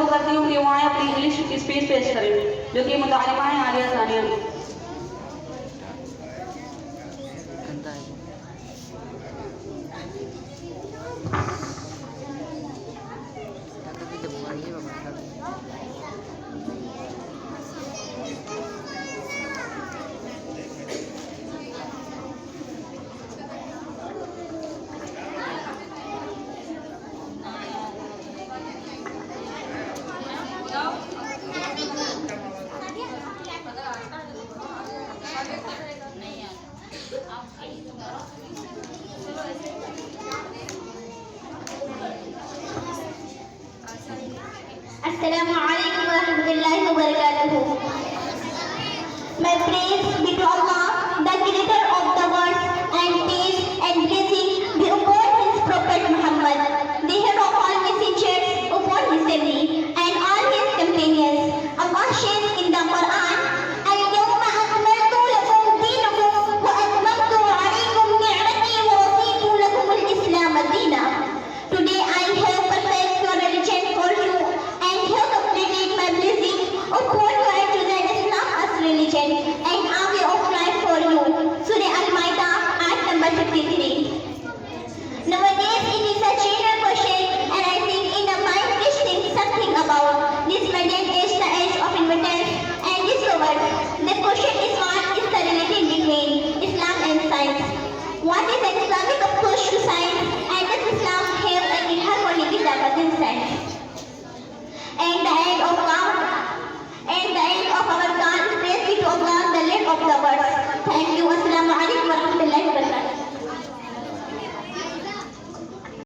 तवक्को करती हूँ कि वो आए अपनी इंग्लिश स्पीच पेश करें जो कि मुतालिमा है Alia Sania. Assalamualaikum warahmatullahi wabarakatuh. My praise be to Allah, the creator of the